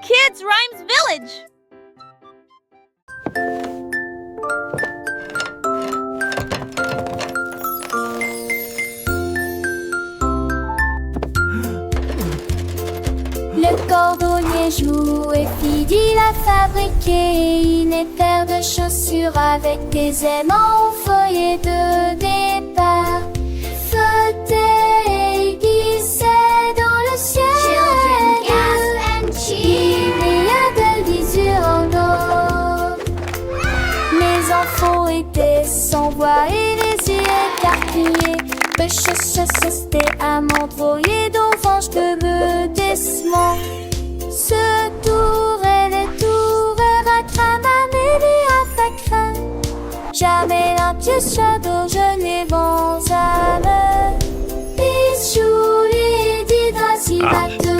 Kids Rhymes Village! Le cordonnier joue et Fidil a fabriqué une paire de chaussures avec des aimants au feuillet de départ. Flotter et glisser dans le ciel. Children gasp and cheer. Il y a de l'usure en eau. Mes enfants étaient sans voix et les yeux écarquillés. C'était à m'envoyer d'orange de bedissement. Ce tour et les tours à cramamer à facrin. Jamais un pied shadow, je n'ai vent à me.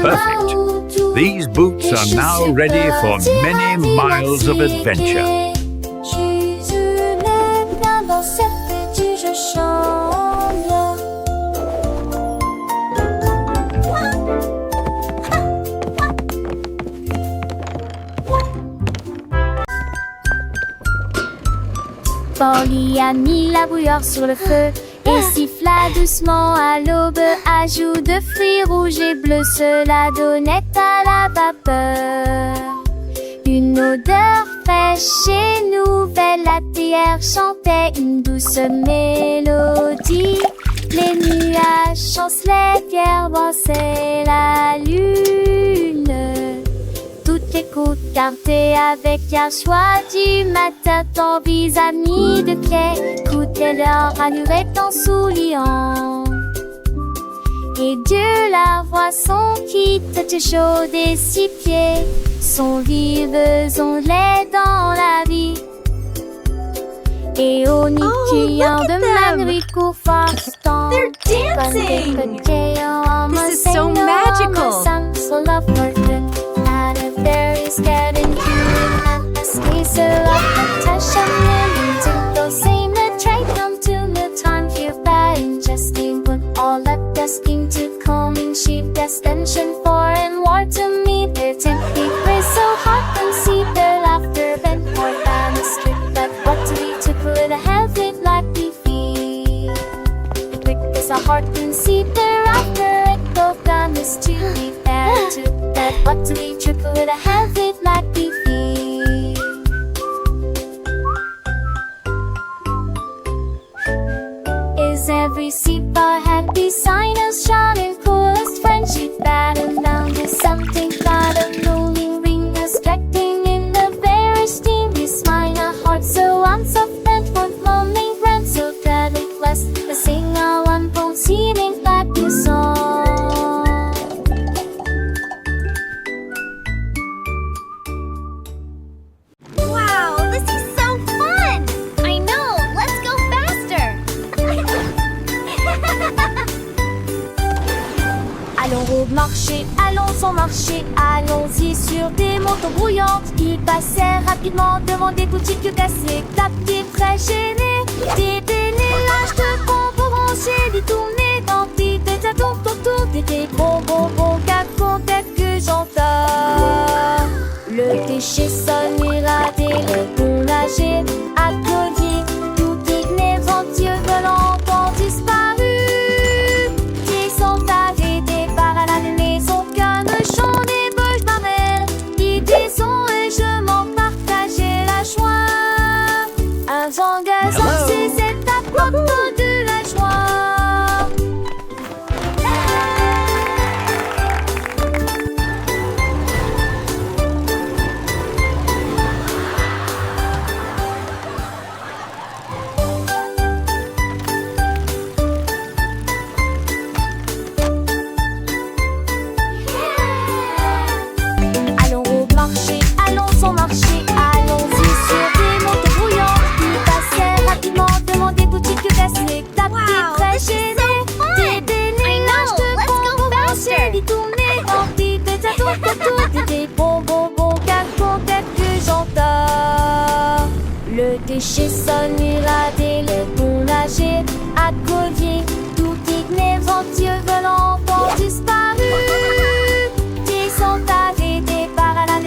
Perfect. These boots are now ready for many miles of adventure. Dans cette petite je chante. Polly a mis la bouilloire sur le feu et siffla doucement à l'aube. Ajout de fruits rouges et bleus, cela donnait à la vapeur une odeur fraîche et nouvelle. La théière chantait une douce mélodie. Les nuages chancelaient, pierre brassaient la lune. Toutes les côtes gardées avec un choix du matin. Ton vis-à-vis de pied, écoutez leur allure en souriant. Et Dieu la voit son quitte chaude et six pieds sont vives onglets dans la vie. Et au nid criant de Manry court fastant. They're dancing! This is so magical! Getting cute and space up and touch and really to those same that try come to the time feel bad ingesting but all up desking to coming sheep destination for and war to me their tempting praise so hot and see their laughter bent more than a strip but what do we to put a have it like we feel quick as a heart and see their laughter it both done is to be fair to that what do we triple with a have it like we feel. Is every seat a happy sign of shining coolest friendship battle down to something got a rolling ring reflecting in the very steamy smile a heart so unsoft and for lonely friends so that it blessed the singer one bone seeming like the song. Allons au marché, allons-y sur des motos brouillantes. Ils passèrent rapidement devant des boutiques cassées. Tapis très gênés, des délélages de bonbons rangés, des tournées d'antiques, des adons autour des bonbons que j'entends. Le déchet sonne, irradé, le bon nager, applaudi, tout inéventueux volant ont disparu. Qui sont arrêtés par la maison qu'un champ des bouches barrelles. Ils disons et je m'en partageais la joie. Un magasin, c'est à propos de la joie. Le déchet sonne, irradé, le bon nager, à collier, tout inéventueux volant ont disparu. Qui sont arrêtés par la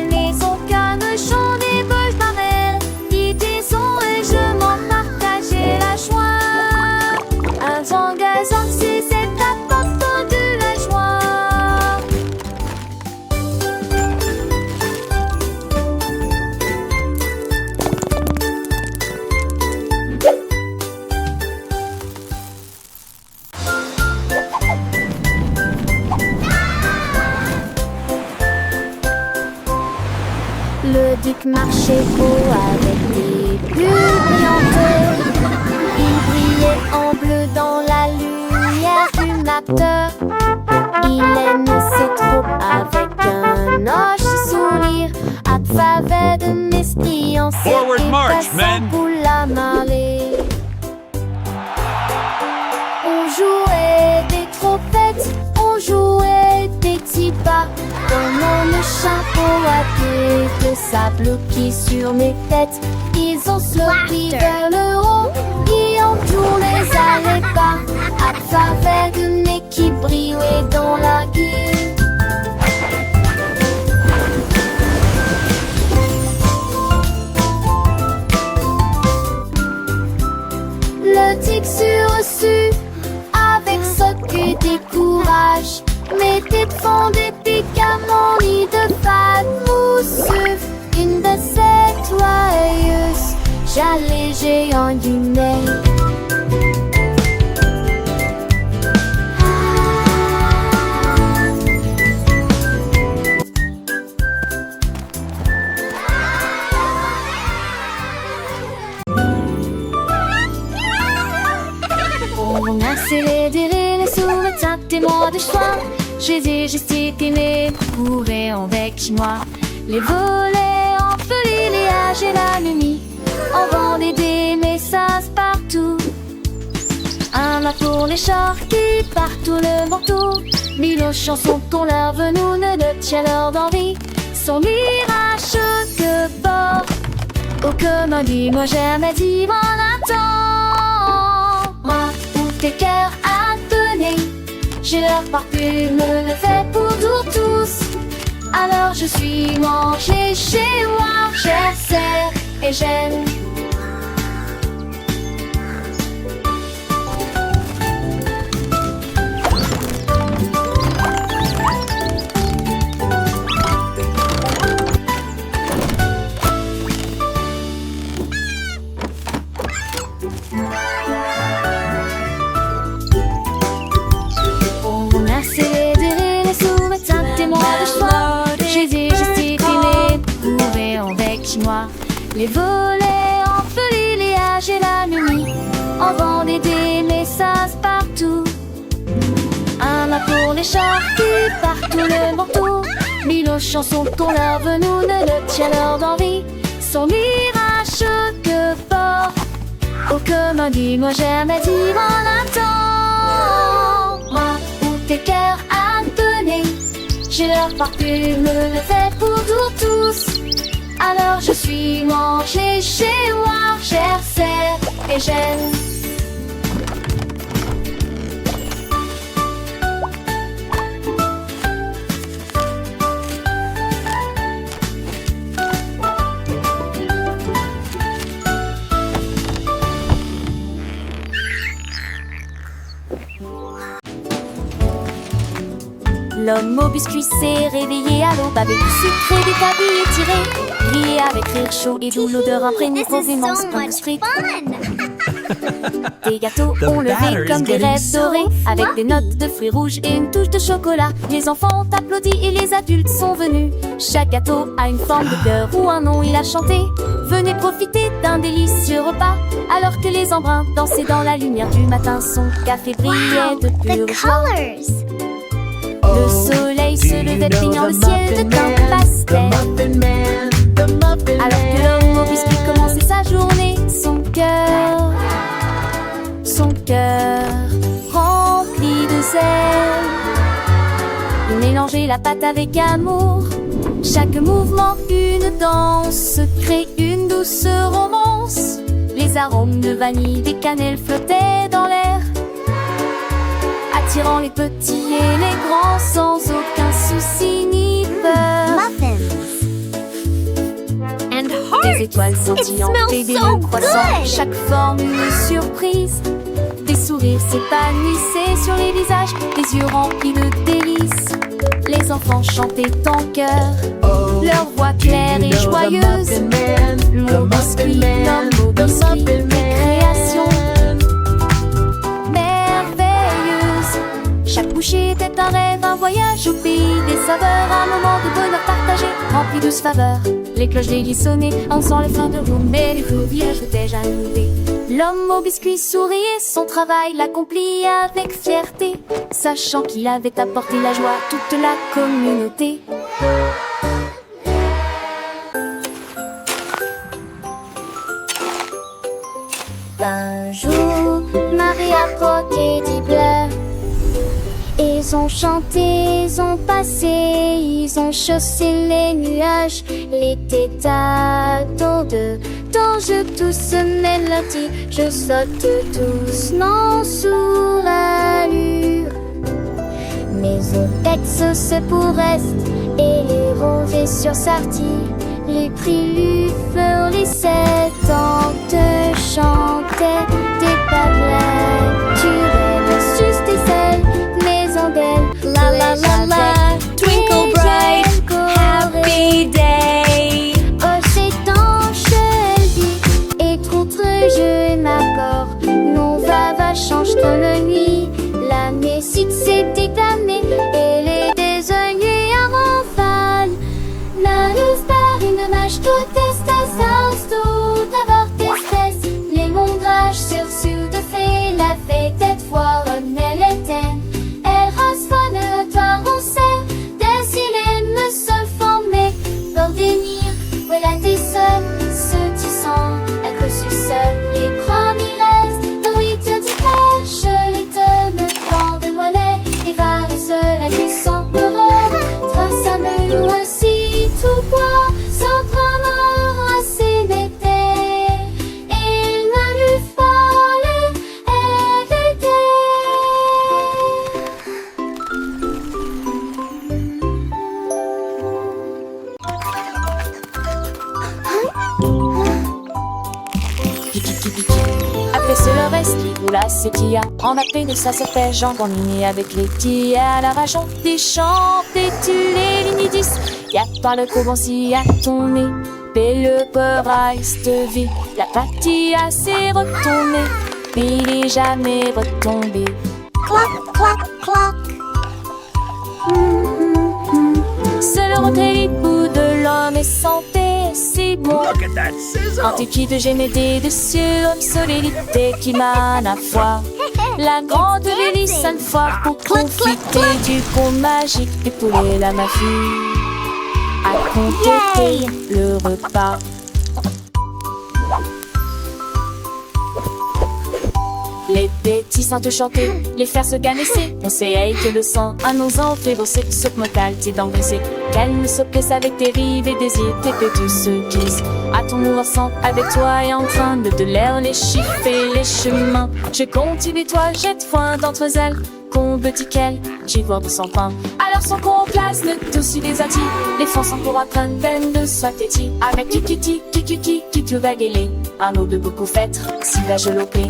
Le duc marchait haut avec des bulles brillantes. Il brillait en bleu dans la lumière du matin. Il aime ses troupes avec un hoche sourire. À travers de mesquillance Forward et march, passant men. pour la marée. On jouait des trompettes, on jouait des petits pas. Dans mon chapeau à queue de sable qui sur mes têtes. Ils ont sloppy vers le haut, ils ont tourné les pas. À travers de nez qui brillait dans la gueule. Le tic sur-reçu, avec ce que décourage. Mes têtes font des pics à mon nid de fade mousseux. Une de ces joyeuses, j'allais géant du nez. On a célébré les sous-métiers témoins de choix. J'ai gesticulé, couré en bec chinois. Les volets entre l'illéage et la nuit. On vendait des messages partout. Un mât pour les chars qui partout le manteau. Mille chansons qu'on leur venou ne tient leur d'envie. Son mirage que bord. Oh comme un dit, moi jamais dit mon attend. Moi ou tes cœurs à donner. J'ai leur parfume, le fait pour tous. Alors je suis mangé chez moi, j'essaie et j'aime. On a célébré les sous-métiers témoins de choix. J'ai gesticulé, couré en bec chinois. Les volets entre l'illéage et la nuit. On vendait des messages partout. Un mât pour les chars qui partout le manteau. Mille chansons qu'on leur venou ne tient leur d'envie. Son mirage que fort. Oh comme un dit, moi jamais dit mon attend. Moi ou tes cœurs à donner. J'ai leur parfume, le fait pour tous. Alors je suis mangé chez moi, j'essaie et j'aime. L'homme au biscuit s'est réveillé à l'aube avec du sucre et des tabilles étirés. Grillé avec rire chaud et doux, l'odeur imprégnée provenant de street. Des gâteaux ont levé comme des rêves dorés, avec des notes de fruits rouges et une touche de chocolat. Les enfants ont applaudi et les adultes sont venus. Chaque gâteau a une forme de cœur ou un nom, il a chanté. Venez profiter d'un délicieux repas, alors que les embruns dansaient dans la lumière du matin. Son café brillait de pure joie. Le soleil se levait peignant le ciel de teint pastel. Alors que l'homme au biscuit commençait sa journée, son cœur rempli de zèle. Il mélangeait la pâte avec amour. Chaque mouvement, une danse, crée une douce romance. Les arômes de vanille, des cannelles flottaient dans l'air, attirant les petits et les grands sans aucun souci ni peur. Des étoiles scintillantes et des loups croissants, chaque forme une surprise. Des sourires s'épanouissaient sur les visages, des yeux remplis de délices. Les enfants chantaient en chœur, leur voix claire et joyeuse. L'homme biscuit, l'homme au biscuit, création merveilleuse. Chaque bouchée était un rêve, un voyage au pays des saveurs, un moment de bonheur partagé, rempli de douces faveurs. les cloches des sonnaient, en sent le fin de roue, mais les feux villages étaient déjà levés. L'homme au biscuit souriait, son travail l'accomplit avec fierté, sachant qu'il avait apporté la joie à toute la communauté. Un jour, Marie a croqué des bleu. Ils ont chanté, ils ont passé, ils ont chaussé les nuages. L'été tâton de je tousse mélodie, je saute doucement sous l'allure. Mes oreilles se pour est et les rovés sur Sarty. Les prix furent les 7 ans te chantaient des paroles. Tu rêves juste des ailes, maison d'elle. La la la la, twinkle bright, happy day. Oh, c'est enchevêtré et trop très jeu et m'accorde. Non, va change comme la nuit. L'année si c'était damné et les désoignés à rafale. La luz par une mâche toute espèce d'oiseau d'avoir d'espèces. Les mondrages sur de fait la fête cette fois elle était. Elle rasfonne toi on sait des silènes me se former pour dénir. Voilà tes seuls ceux qui sont à cause du seul. Les premiers restent oui te dis je les te me prends de mollet et va seul à qui sont heureux. Trace à me aussi tout bois sans prendre assez d'été. Il m'a lu folle elle était. Après ce le reste, oula c'est qui a en appelé de sa serpège jambonnier avec les petits à la rajon des champs, des les lignes 10. Y'a par le couvent si à ton nez, et le peur reste vie. La patilla s'est retournée, il est jamais retombé. Clock, clock, clock. Seul le retrait bout de l'homme est santé, c'est bon. Look at that sizzle! Antique de génédé de cieux, homme solidité qui m'a la foi. La grande hélice à une fois pour profiter du pont magique des poulets la mafie. À compléter le repas. Les petits saints te chanter, les faire se ganesser. On sait que le sang à nos ans fait bosser, ce motal t'es d'engraisser. Qu'elle ne se plaise avec tes rives et désirs, tes pétus se glissent. À ton mouvement avec toi et en train de l'air les chiffres et les chemins. Je cultive toi, jette foin d'entre elles. Combe qu'elle, j'y vois de son pain. Alors son qu'on place, ne tous des attis. Les fonds sont pour apprendre, peine de soit téti. Avec kikiti, tu vas guéler. Un eau de beaucoup fêtre, si la je l'opé.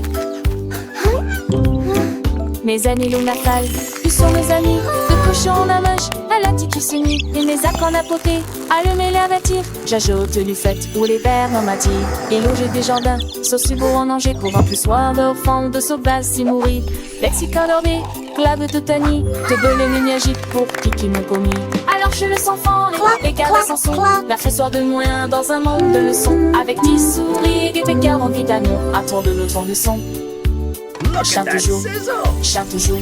Mes amis l'on natale, plus sont mes amis. De cochon la moche, à la tique qui et mes actes en apôté. Allumer la bâtir, j'ajoute du fait ou les verres en matière. Et loger des jardins, sauce beau en danger pour un plus soir d'enfant de sauvage si mourir. Lexica dormé, clave de tani, de belé ménagique pour qui m'ont commis. Alors je le sens fort, les gars sans son. La soir de moins dans un monde de leçons. Avec 10 souris, des pécards en vitamine. À tour de l'autre de son. Look Chante at that toujours, sizzle! chante toujours.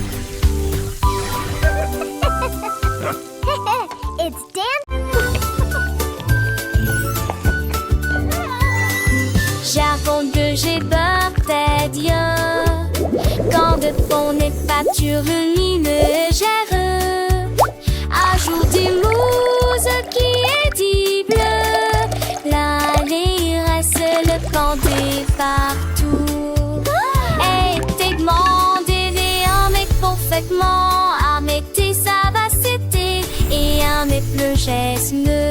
It's Dan. J'avoue que j'ai peur des dieux. Quand de fond n'est pas sur une légère. Ajoute des mousses qui est dit bleu. L'allée reste le camp des partout. Et t'es demandé un mec parfaitement. Un mec t'es ça va c'était. Et un mec le geste le.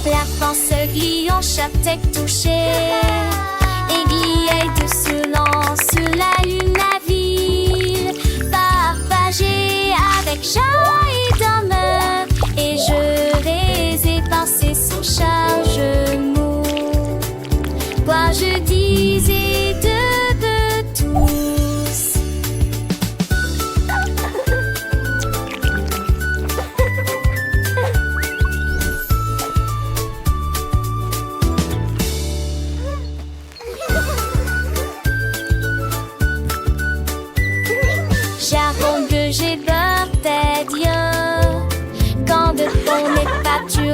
La France glie en chaque tête touchée. Aiguille de ce lance sur la lune la ville. Partagée avec joie et d'honneur. Et je les ai pensés sous chargement. Quoi je disais de tous.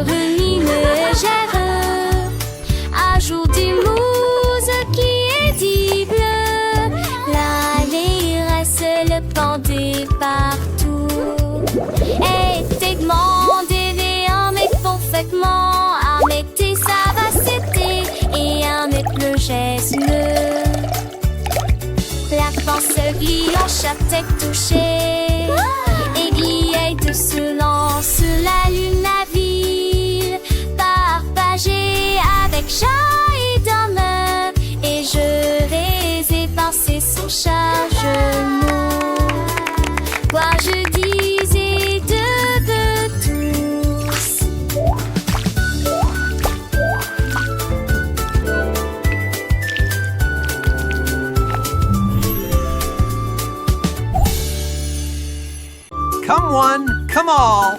rumine et gère un jour du mousse qui est dible. L'allée reste le pendé partout. Et tegement déviant mais parfaitement. Un métier ça va c'était et un métier le geste. La France glisse en chaque tête touchée. Aiguille de se lance la lune à ville. Partagée avec chat et dame. Et je les ai passés son chargement. Quoi je disais de tous. Come one, come all.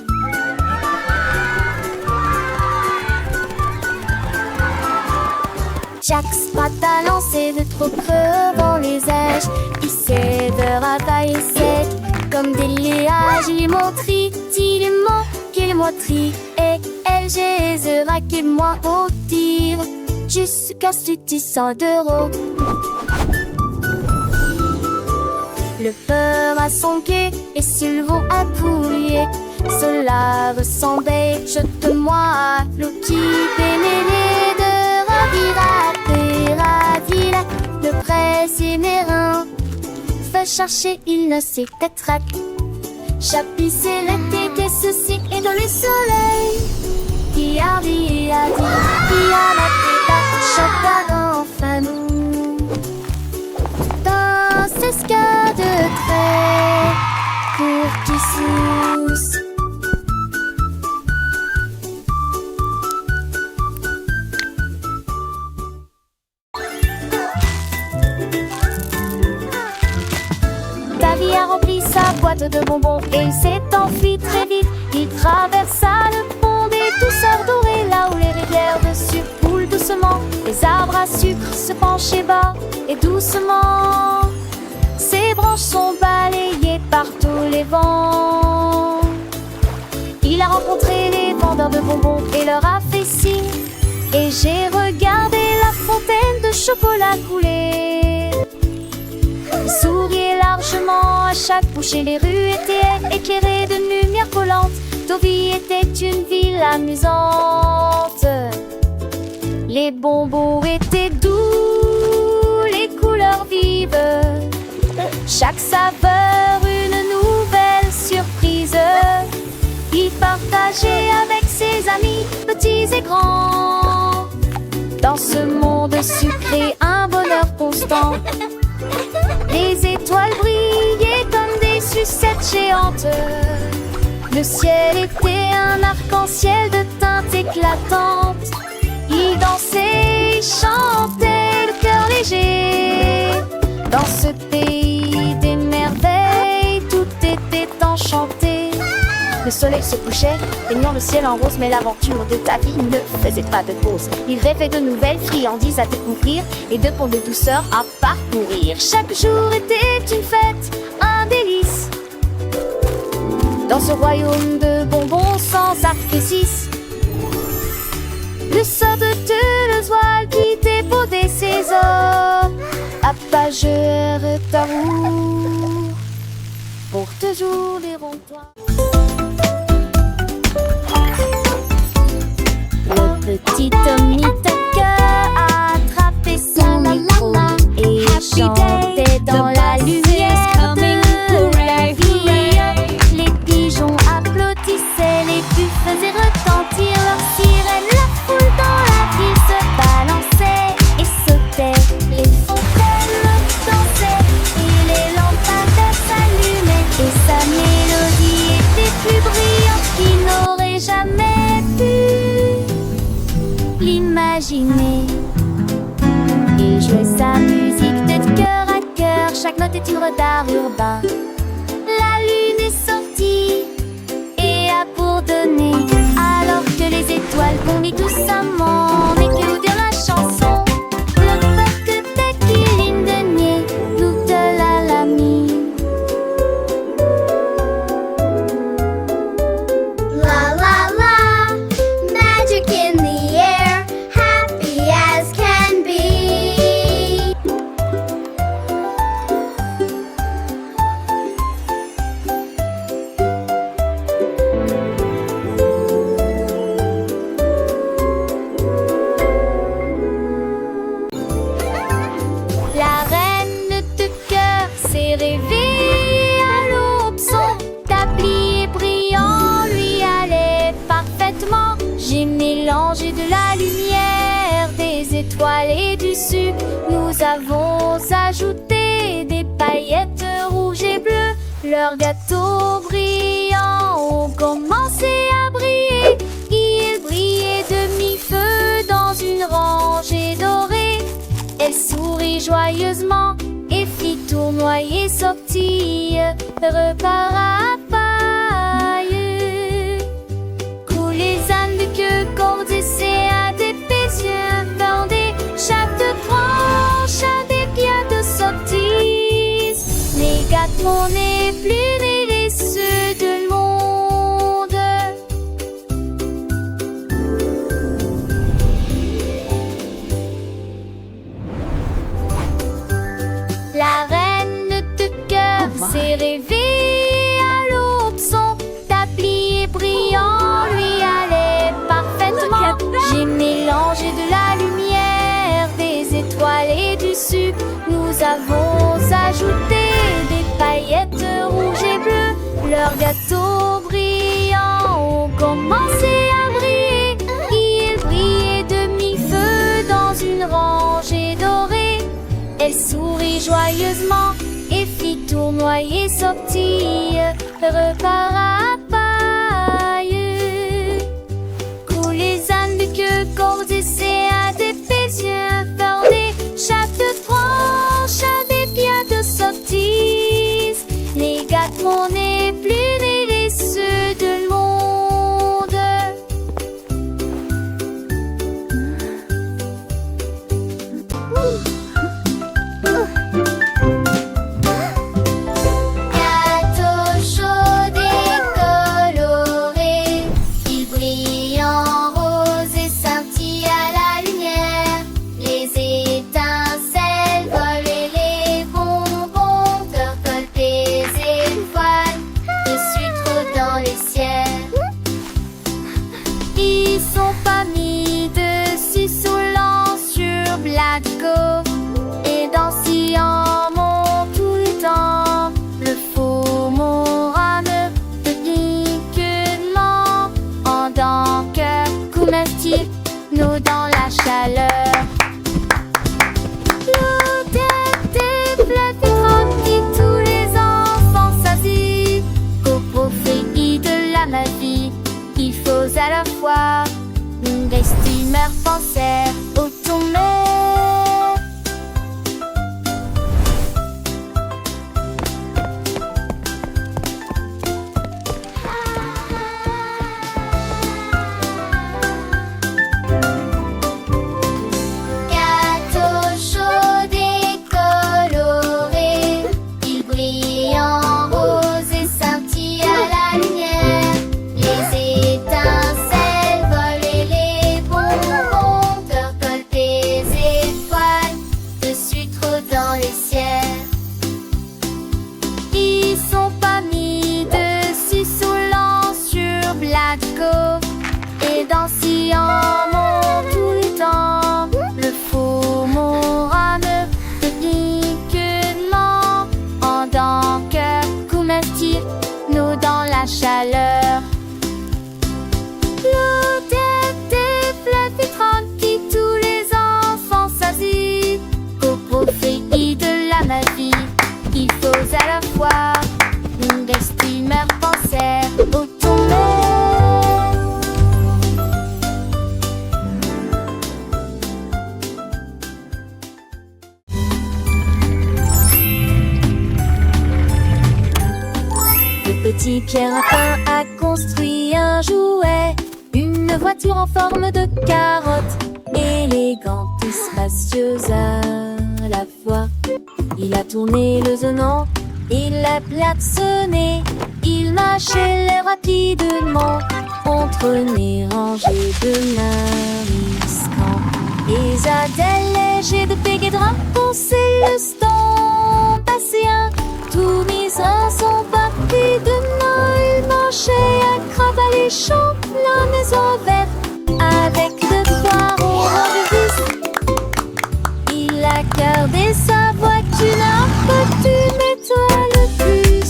Chaque spot a lancé de trop creux dans les aiges. Il sait de ravailler sec comme des liages. Il est montri, il est mon, qu'il est moitri. Et elle, j'ai raqué moi au tir. Jusqu'à ce 100 d'euros. Le peur a son quai et Sylvain a pouillé. Cela ressemblait, jette-moi à l'eau qui pénérait de ravira. Le presse et mes reins. Fait chercher, il ne sait qu'être. Chapissé l'été des soucis et dans le soleil. Qui a dit, qui a la tête, chacun enfin nous. Dans ce ska de trait pour qui sousse. Davy a rempli sa boîte de bonbons et il s'est enfui très vite. Il traversa le pont des douceurs dorées, là où les rivières de sucre coulent doucement. Les arbres à sucre se penchaient bas et doucement. Ses branches sont balayées par tous les vents. Il a rencontré les vendeurs de bonbons et leur a fait signe. Et j'ai regardé la fontaine de chocolat couler. Il souriait largement à chaque bouchée. Les rues étaient éclairées de lumière collante. Deauville était une ville amusante. Les bonbons étaient doux, les couleurs vives. Chaque saveur une nouvelle surprise. Il partageait avec ses amis, petits et grands. Dans ce monde sucré, un bonheur constant. Les étoiles brillaient comme des sucettes géantes. Le ciel était un arc-en-ciel de teintes éclatantes. Ils dansaient, ils chantaient, le cœur léger. Dans ce pays des merveilles, tout était enchanté. Le soleil se couchait, baignant le ciel en rose. Mais l'aventure de Davy ne faisait pas de pause. Il rêvait de nouvelles friandises à découvrir et de ponts de douceur à parcourir. Chaque jour était une fête, un délice. Dans ce royaume de bonbons sans sacrifice. Le sort de Toulouse qui débaudait ses os. Appageur d'amour pour toujours les ronds-toits. Le petit Tommy Tucker a attrapé son micro et chantait dans la lumière de la vie. Les pigeons applaudissaient, les bus faisaient retentir leurs sirènes. La foule dans la ville se balançait et sautait. Les fontaines dansaient et les lampadaires s'allumaient. Et sa mélodie était plus brillante qu'il n'aurait jamais pu l'imaginer. Il jouait sa musique de cœur à cœur. Chaque note est une d'art urbain. La lune est sortie et a pour donner. Alors que les étoiles vomissent doucement, mais que vous dire la chanson. Le peuple de Kiline de nier, nous de la lamie. La la la, dessus, nous avons ajouté des paillettes rouges et bleues. Leurs gâteaux brillants ont commencé à briller. Ils brillaient de mi-feu dans une rangée dorée. Elle sourit joyeusement et fit tournoyer sortie, repart à paille. Coups les ânes de queue, cordes et à des pétiens bordés. Chaque branche a des pierres de sortie. Les gâteaux n'est plus les ceux de monde. La reine de cœur s'est réveillée à l'aube. Son tablier brillant lui allait parfaitement. J'ai mélangé de la lumière, des étoiles et du sucre. Nous avons ajouté des paillettes rouges et bleues. Leurs gâteaux brillants ont commencé à briller. Ils brillaient de mi-feu dans une rangée dorée. Elle sourit joyeusement et fit tournoyer sortie, repart à paille. Coups les ânes de queue, cordes et à des pétiens bordés. Chaque branche a des pierres de sortie. Les gâteaux n'est plus les ceux de monde. Gâteau chaud et coloré, il brille en rose et scintille à la lumière. Les étincelles volent et les bonbons percolent des étoiles de sucre dans les ciels. Ils sont pas mis dessus saulant sur Blatco et dansillants tout le temps. Le faux morane de piquement en dents cœur commercial, nous dans la chaleur. L'odeur des fleurs qui tous les enfants s'assit. Coprophéie de la magie, il faut à la fois des steamers penseurs au tombé. Gâteau chaud et coloré, il brille en rose et scintille à la lumière. Les étincelles volent et les bonbons percolent des étoiles de sucre dans les ciels. Ils sont pas mis dessus saulant sur Blatco et dansillants tout le temps. Le faux morane de piquement en dents cœur commercial, nous dans la chaleur. L'odeur des fleurs filtrantes qui tous les enfants s'assit. Coprophéie de la magie, il faut à la fois des steamers penseurs au tombé. Le petit Pierre Lapin a construit un jouet, une voiture en forme de carotte, élégante et spacieuse à la fois. Il a tourné le zonant, il l'a klaxonné, il marchait rapidement entre les rangées de mariscants. Les adèles légers de Péguédrin ponçaient le stand passéen. Tous mes uns sont partis demain, ils marchaient à Cravats-les-Champs, la maison verte avec de poireaux en vis. Il a gardé sa voiture, n'a pas dû mettre le plus.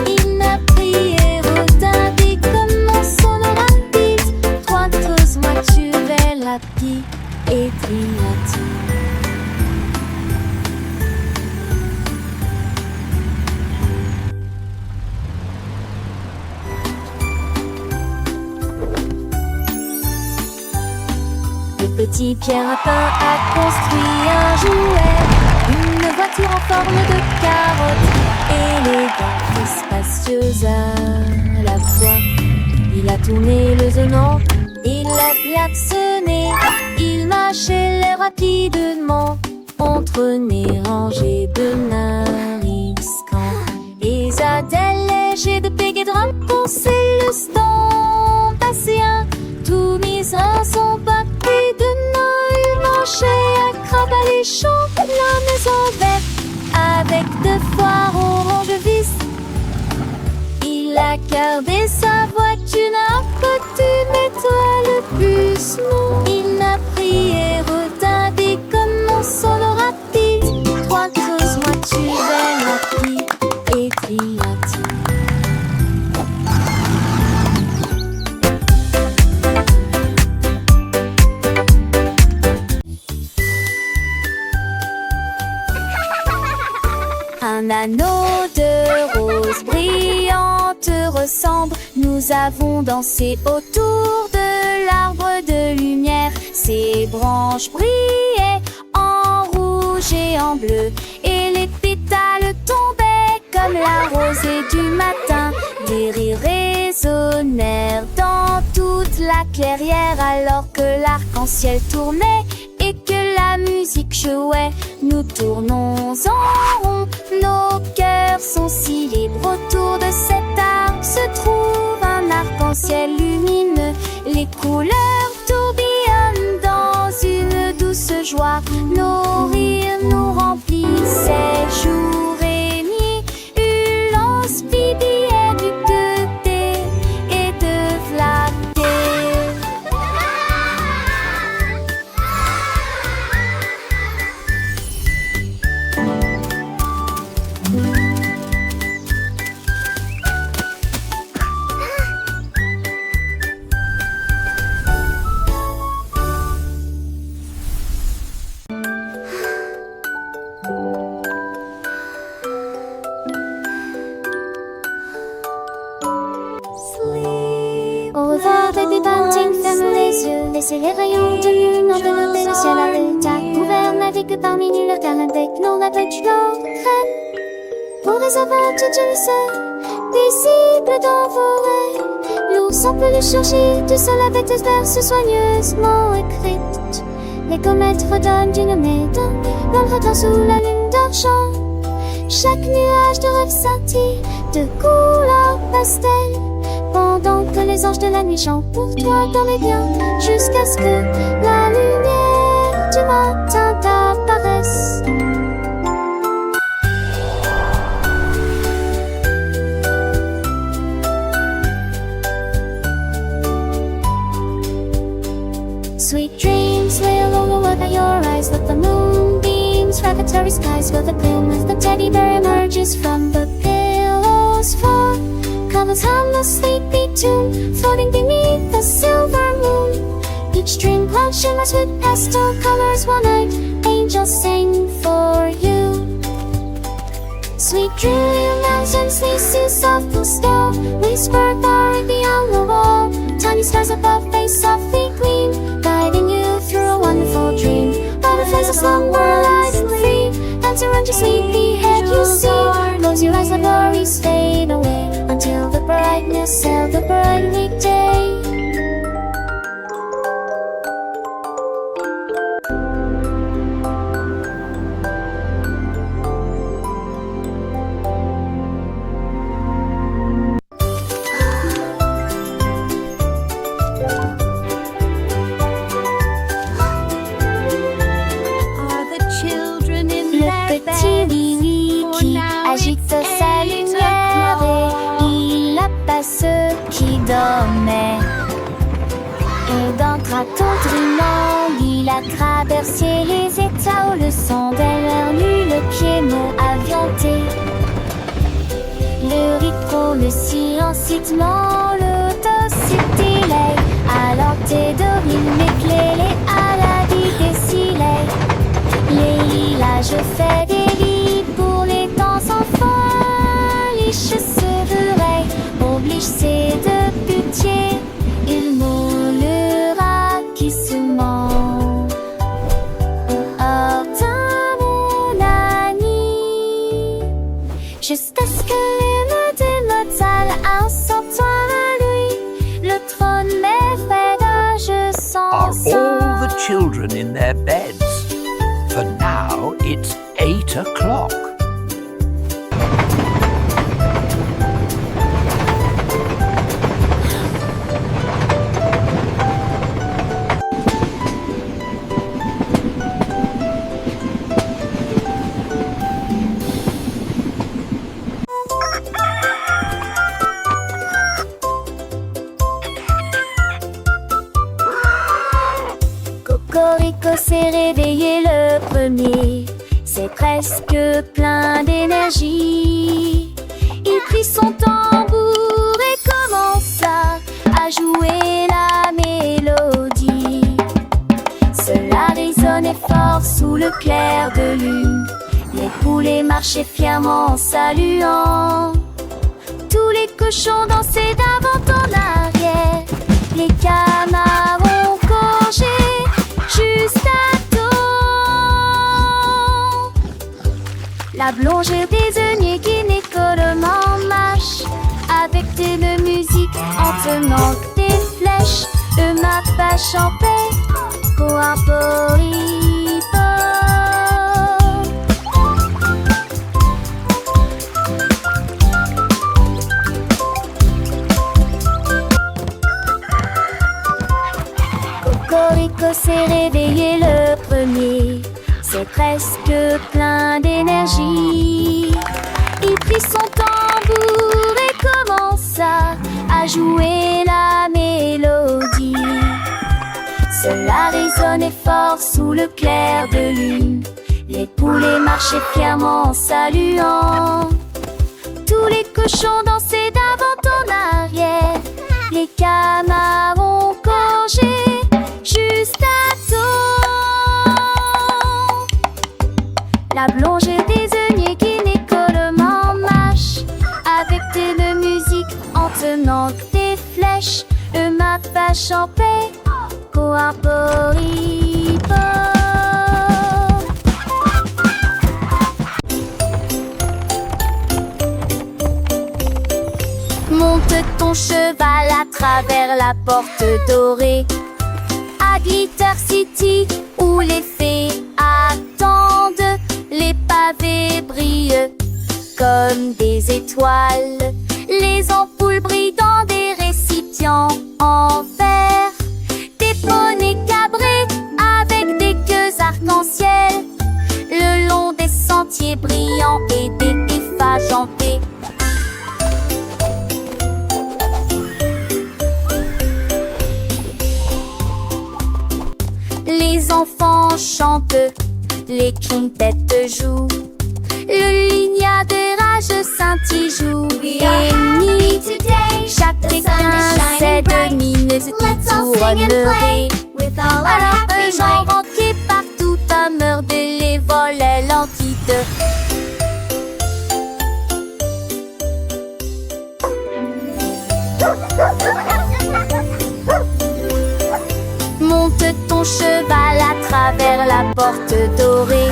Il n'a prié Rodin, dit comment son rapide. Trois grosses voitures, la pie et Trinati. petit Pierre Lapin a construit un jouet, une voiture en forme de carotte, élégante et spacieuse à la fois. Il a tourné le zonant, il a klaxonné, il marchait l'air rapidement entre nez rangés de nariscans et zadelles légers de peg et drum pour ses le stand passéen. Tout mis à son papier de nain, il marchait à crabe alléchant la maison verte avec deux foires orange vis. Il a gardé sa voiture à côté, mais toi le bus non. Il n'a pris et retardé comme mon solo rapide. Trois creuses, moi tu belle rapide et triate. Un anneau de rose brillante ressemble. Nous avons dansé autour de l'arbre de lumière. Ses branches brillaient en rouge et en bleu, et les pétales tombaient comme la rosée du matin. Des rires résonnèrent dans toute la clairière alors que l'arc-en-ciel tournait et que la musique jouait. Nous tournons en rond, nos cœurs sont si libres. Autour de cet arbre se trouve un arc-en-ciel lumineux. Les couleurs tourbillonnent dans une douce joie. Nos rires nous remplissaient jour et nuit. Ulance, Bibi et du côté et de flatter. Au revoir, baby bunting, ferme les yeux. Laissez les rayons de lune envelopper le ciel à l'état ouvert. Navigue parmi nulle terre avec nos navets crème. Pour des aventures douces, paisibles dans vos rêves. L'ours en peluche surgit du sol avec des verses soigneusement écrites. Les comètes redonnent d'une médaille, l'ombre dort sous la lune d'argent. Chaque nuage de rêve scintille de couleur pastel. Pendant que les anges de la nuit chantent pour toi dans les biens, jusqu'à ce que la lumière du matin t'apparaisse. Sweet dreams will overlook your eyes, let the moonbeams wrap the starry skies. Feel the gloom as the teddy bear emerges from the pillow's fall. Covers harmless sleepy tune, floating beneath the silver moon. Each dream cloud shimmers with pastel colors. One night, angels sing for you. Sweet dream mountains, they see soft blue star. Whisper far beyond the wall. Tiny stars above, they softly gleam, guiding you through a wonderful dream. Butterflies of slumber light and free, dance around your sleepy head you see. Close your eyes, the worries fade away until the brightness of the brightly day. Le petit Willy qui agite sa lumière et il apace ceux qui dormaient. Et d'un tendrement, il a traversé les états où le son d'elle nu le piano avianté. Le rythme, le silence, l'autocité, alors tes dorines m'éclairent à la vie des silets. Les lilas, je fais des lits pour les temps enfants. Liche sevreraient, oblige c'est de pitié. Il moulera qui se ment. all the children in their beds. For now, it's 8 o'clock. Cocorico s'est réveillé le premier, c'est presque plein d'énergie. Il prit son tambour et commença à jouer la mélodie. Cela résonnait fort sous le clair de lune. Les poulets marchaient fièrement en saluant. Tous les cochons dansaient d'avant en arrière. Les canards ont gorgé juste à temps. La blonde désignait Guinée en marche avec de musique en tenant des flèches. Le mappa chantait pour un poripo. Cocorico s'est réveillé le premier, c'est presque plein d'énergie. Il prit son tambour et commença à jouer la mélodie. Cela résonnait fort sous le clair de lune. Les poulets marchaient fièrement en saluant. Tous les cochons dansaient d'avant en arrière. Les canards ont gorgé juste à temps. La blonde désignait Guinée en marche avec de musique en tenant des flèches. Le mappa chantait pour un poripo. Monte ton cheval à travers la porte dorée à Glitter City où les fées attendent. Les pavés brillent comme des étoiles. Les ampoules brillent dans des récipients en verre. Des poneys cabrés avec des queues arc-en-ciel le long des sentiers brillants et des effajantés. Les enfants chantent, les trompettes jouent, le lignard de rage scintille joue. Et ni chacun sait de mines tournerait. Alors un genre entier partout à meurt de les volets l'entité. Monte ton cheval à travers la porte dorée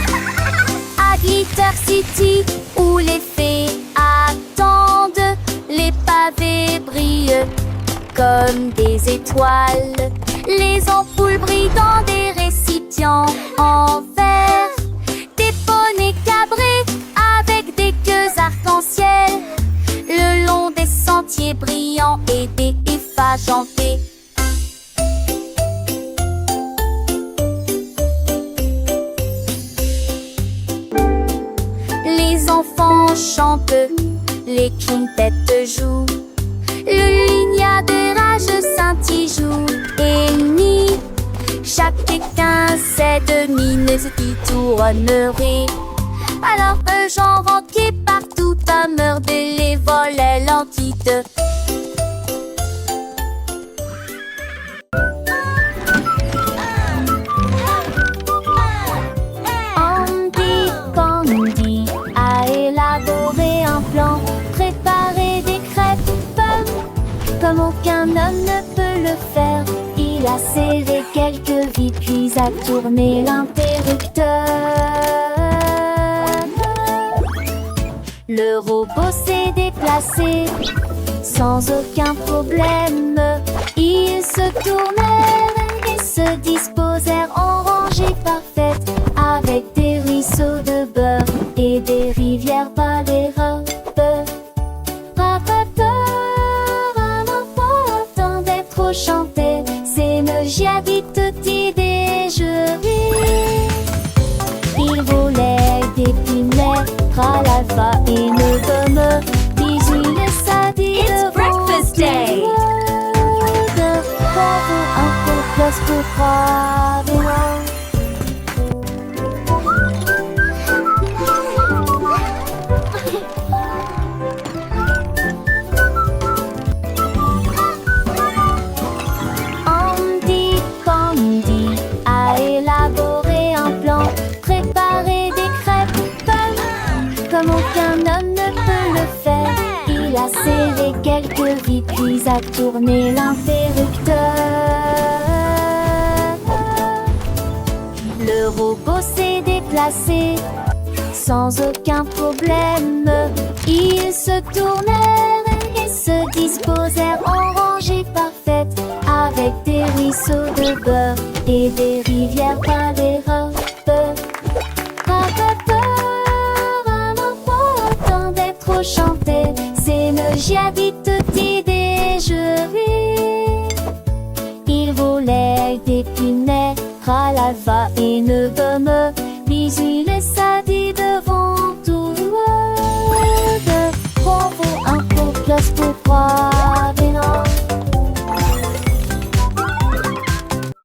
à Glitter City où les fées attendent. Les pavés brillent comme des étoiles. Les ampoules brillent dans des récipients en verre. Des poneys cabrés avec des queues arc-en-ciel le long des sentiers brillants et des effajantés. Les enfants chantent, les trompettes jouent, le lignard de rage scintille joue. Et ni chacun sait de mines qui tournerait. Alors un genre entier partout à meurt de les volets l'entité. Andy Pandy a élaboré un plan, préparé des crêpes comme aucun homme ne peut le faire. Il a serré quelques vis puis a tourné l'interrupteur. Le robot s'est déplacé sans aucun problème. Il se tournait et se disposèrent en rangée parfaite, avec des ruisseaux de beurre et des rivières par les robes. Un enfant attendait trop chanter, c'est me j'habite tutti déjeuner. Il volait d'épinards à l'alpha et ne me bisous le sadi. It's breakfast day. Un peu plus pour croire. Andy Candy a élaboré un plan, préparé des crêpes comme aucun homme ne peut le faire. Il a serré quelques vis puis a tourné l'interrupteur. Le robot s'est déplacé sans aucun problème. Ils se tournèrent et se disposèrent en rangée parfaite, avec des ruisseaux de beurre et des rivières par les robes. Un enfant attendait trop chanter, c'est me j'habite tutti déjeuner. Il volait d'épinards à l'alpha et ne me